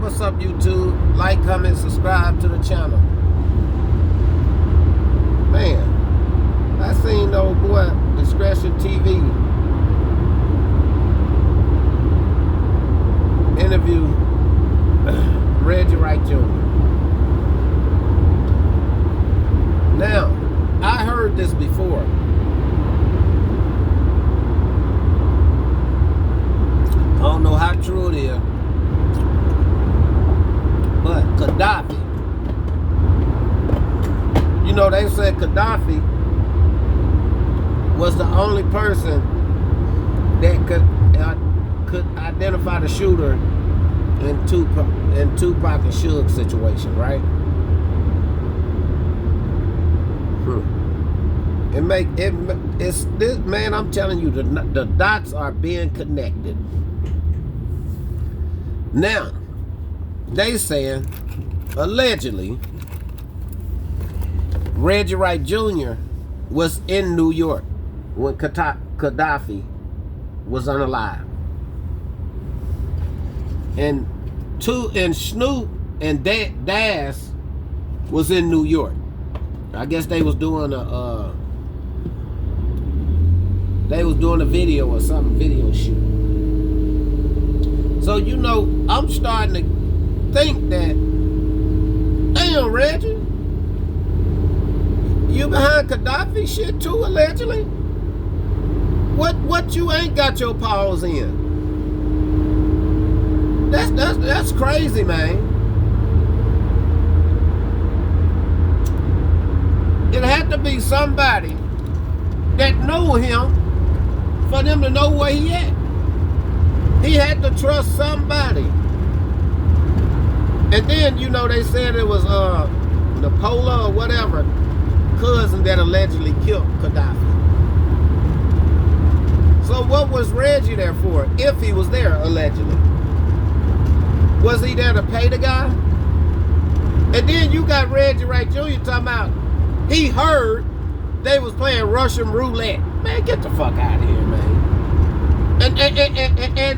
What's up, YouTube? Like, comment, subscribe to the channel. Man, I seen old boy Discretion TV interview Reggie Wright Jr. Now, I heard this before. I don't know how true it is, but Kadaf, you know, they said Kadaf was the only person that could identify the shooter in Tupac and Suge situation, right? It's this, man. I'm telling you, the dots are being connected. Now, they saying allegedly Reggie Wright Jr. was in New York when Kadaf was unalive, and Snoop and Das was in New York. I guess they was doing a video or something, video shoot. So, you know, I'm starting to think that, damn, Reggie, you behind Kadaf shit too, allegedly? What you ain't got your paws in? That's crazy, man. It had to be somebody that knew him for them to know where he at. He had to trust somebody. And then, you know, they said it was Napola or whatever cousin that allegedly killed Kadaf. So what was Reggie there for, if he was there, allegedly? Was he there to pay the guy? And then you got Reggie Wright Jr. talking about he heard they was playing Russian roulette. Man, get the fuck out of here, man.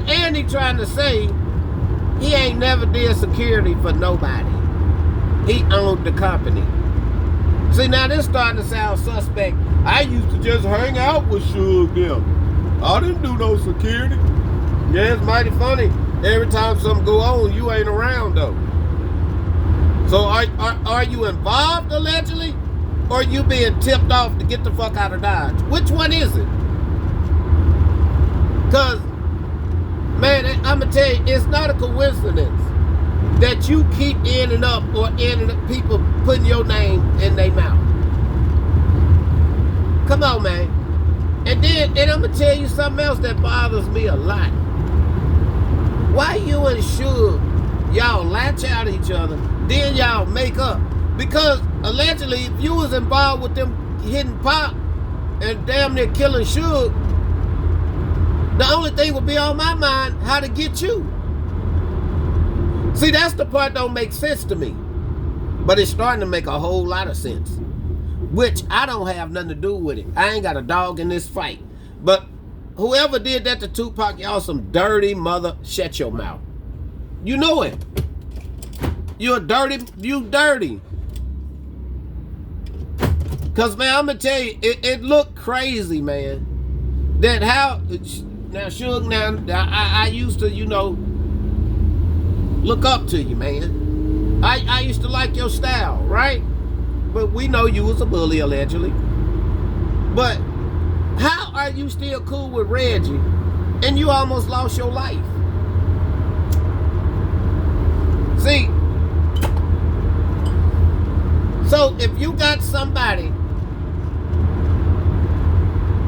And he trying to say he ain't never did security for nobody. He owned the company. See, now this starting to sound suspect. I used to just hang out with Suge them. I didn't do no security. Yeah, it's mighty funny. Every time something go on, you ain't around though. So are you involved allegedly? Or you being tipped off to get the fuck out of Dodge? Which one is it? Because, man, I'm going to tell you, it's not a coincidence that you keep ending up people putting your name in their mouth. Come on, man. And I'm going to tell you something else that bothers me a lot. Why you and Suge, y'all latch out at each other, then y'all make up? Because allegedly, if you was involved with them hitting Pop and damn near killing Suge, the only thing would be on my mind how to get you. See, that's the part that don't make sense to me. But it's starting to make a whole lot of sense. Which I don't have nothing to do with it. I ain't got a dog in this fight. But whoever did that to Tupac, y'all some dirty mother, shut your mouth. You know it. You dirty. Cause man, I'm gonna tell you, it looked crazy, man. That how now, Suge, now I used to, you know, look up to you, man. I used to like your style, right? But we know you was a bully allegedly. But how are you still cool with Reggie and you almost lost your life? See, so if you got somebody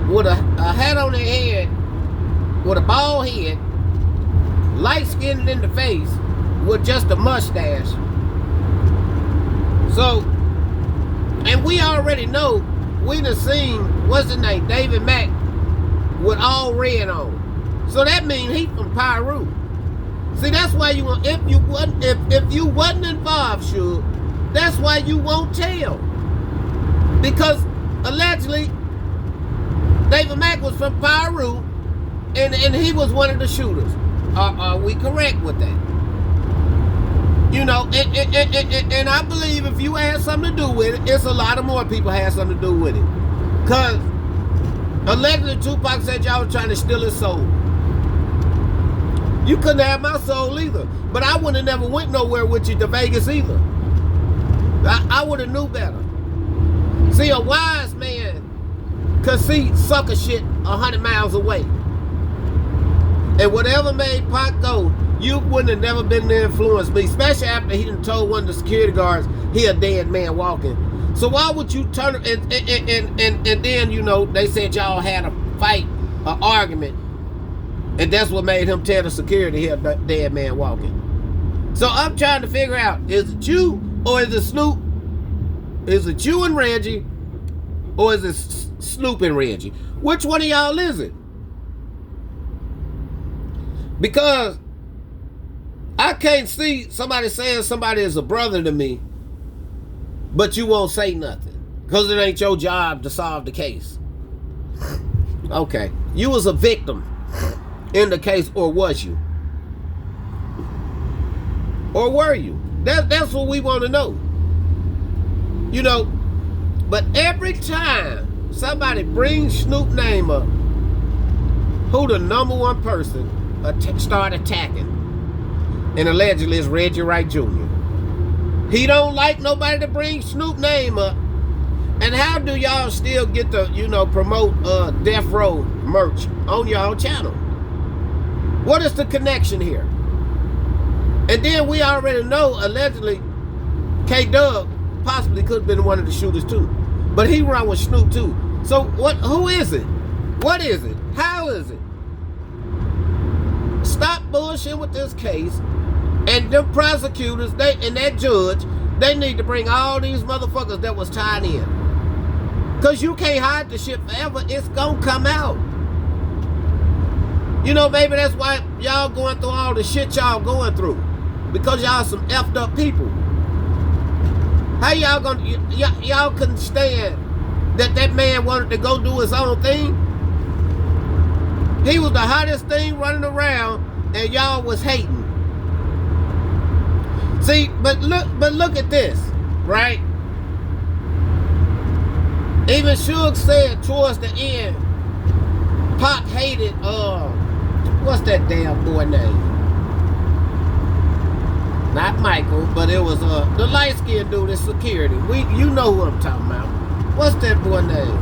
with a hat on their head, with a bald head, light-skinned in the face, with just a mustache. So, and we already know, we done seen, what's his name, David Mack, with all red on. So that means he from Peru. See, that's why you want, if you wasn't involved, Suge, that's why you won't tell. Because allegedly, David Mack was from Peru, and he was one of the shooters. Are we correct with that? You know, and I believe if you had something to do with it, it's a lot of more people had something to do with it. Because allegedly Tupac said y'all were trying to steal his soul. You couldn't have my soul either. But I would have never went nowhere with you to Vegas either. I would have knew better. See, a wise man could see sucker shit 100 miles away. And whatever made Pac go, you wouldn't have never been to influence me, especially after he done told one of the security guards he a dead man walking. So why would you turn and then, you know, they said y'all had a fight, an argument, and that's what made him tell the security he a dead man walking. So I'm trying to figure out, is it you or is it Snoop? Is it you and Reggie or is it Snoop and Reggie? Which one of y'all is it? Because I can't see somebody saying somebody is a brother to me, but you won't say nothing because it ain't your job to solve the case. Okay, you was a victim in the case, or was you? Or were you? That's what we want to know. You know, but every time somebody brings Snoop name up, who the number one person start attacking? And allegedly it's Reggie Wright Jr. He don't like nobody to bring Snoop name up. And how do y'all still get to, you know, promote Death Row merch on y'all channel? What is the connection here? And then we already know allegedly Kadaf possibly could have been one of the shooters too. But he run with Snoop too. So who is it? What is it? How is it? Stop bullshit with this case. And the prosecutors, and that judge, they need to bring all these motherfuckers that was tied in. Because you can't hide the shit forever. It's going to come out. You know, maybe that's why y'all going through all the shit y'all going through. Because y'all some effed up people. How y'all going to, y'all couldn't stand that man wanted to go do his own thing? He was the hottest thing running around and y'all was hating. See, but look at this, right? Even Suge said towards the end, Pac hated, what's that damn boy name? Not Michael, but it was the light-skinned dude in security. You know who I'm talking about. What's that boy name?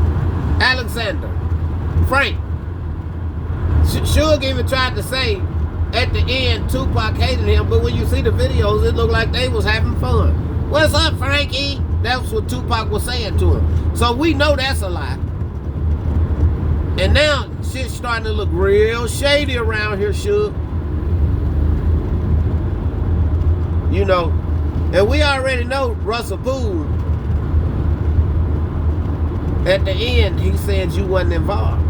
Alexander. Frank. Suge even tried to say at the end Tupac hated him, but when you see the videos, it looked like they was having fun. What's up, Frankie? That's what Tupac was saying to him. So we know that's a lie. And now shit's starting to look real shady around here, Suge. You know, and we already know Russell Poole. At the end, he said you wasn't involved.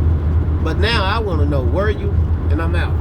But now I want to know, were you? And I'm out.